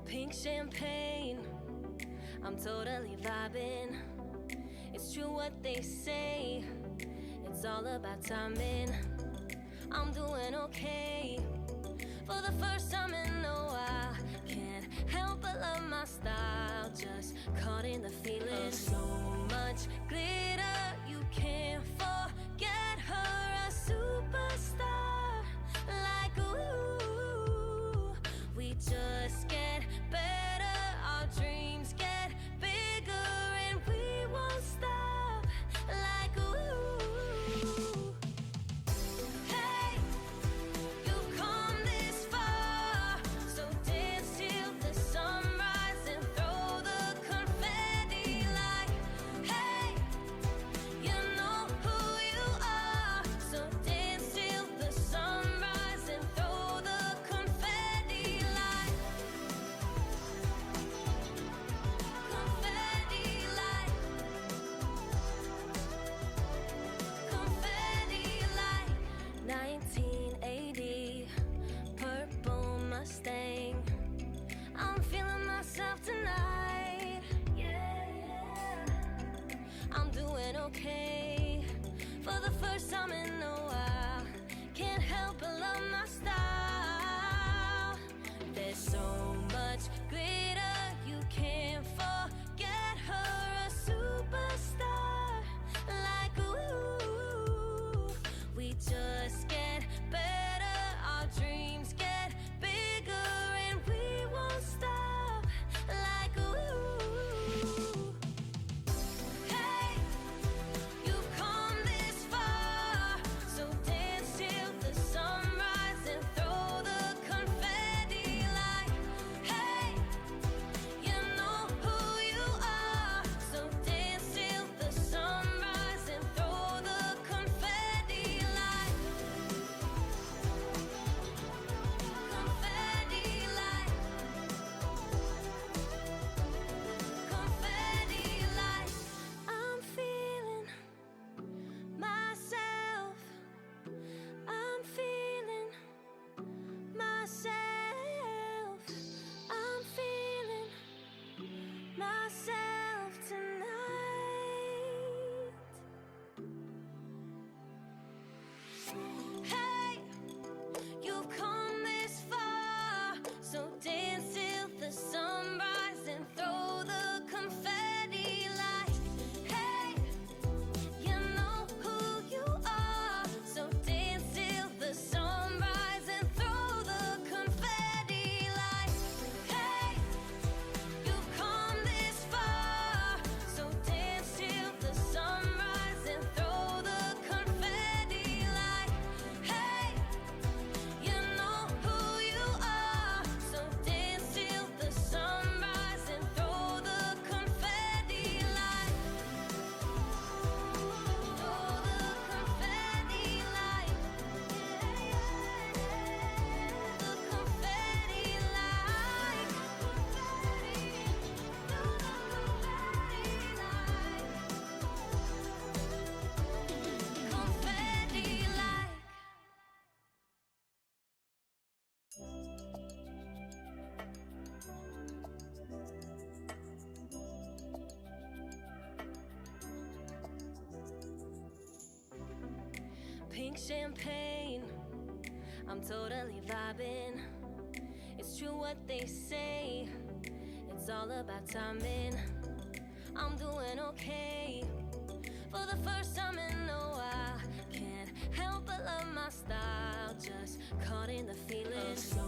Pink champagne, I'm totally vibing. It's true what they say, it's all about timing. I'm doing okay. For the first time in a while, can't help but love my style. Just caught in the feeling of so much glitter, you can't forget her, a superstar. Like ooh, we just get better, our dreams get bigger, and we won't stop. Like ooh, hey, you've come this far, so dance till the sunrise and throw the confetti. Like hey, you know who you are, so dance till the sunrise and throw the confetti. Like confetti, like confetti, like 1980 purple Mustang. I'm feeling myself tonight, yeah. I'm doing okay. For the first time in a while, can't help but love my style. There's so much glitter, you can't forget her, a superstar. Like ooh, we just get better, our dreams get bigger, and we won't stop. Like ooh, hey, you've come this far, so dance till the sunrise and throw the confetti. Like hey, you know who you are, so dance till the sunrise and throw the confetti. Like confetti, like confetti, like I'm feeling myself, I'm feeling myself, I'm feeling myself tonight. Hey, you've come this far, so dance till the sunrise and throw the confetti. Like hey, you know who you are, so dance till the sunrise and throw the confetti. Like hey, you've come this far, so dance till the sunrise and throw the confetti. Like hey, you know who you are, so dance till the sunrise and throw the confetti. Like throw the confetti. Like the confetti. Like confetti. Like pink champagne, I'm totally vibing. It's true what they say, it's all about timing. I'm doing okay. For the first time in a while, can't help but love my style. Just caught in the feeling of so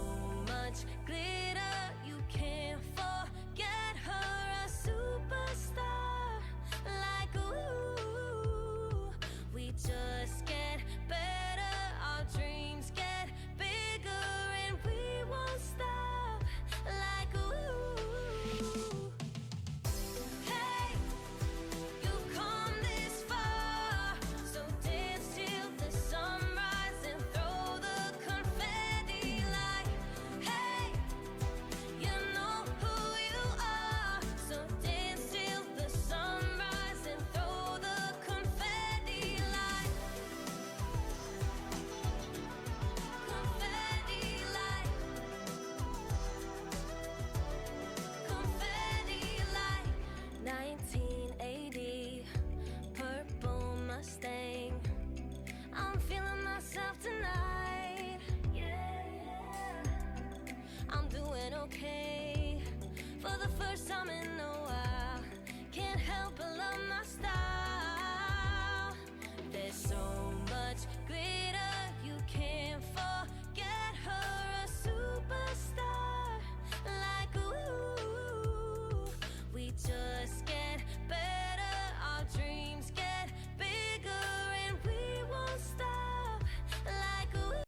much glitter, you can't forget her, a superstar. Like ooh, we just get better, our dreams get bigger, and we won't stop. Like ooh, hey, you've come this far, so dance till the sunrise and throw the confetti. Like hey, okay. For the first time in a while, can't help but love my style.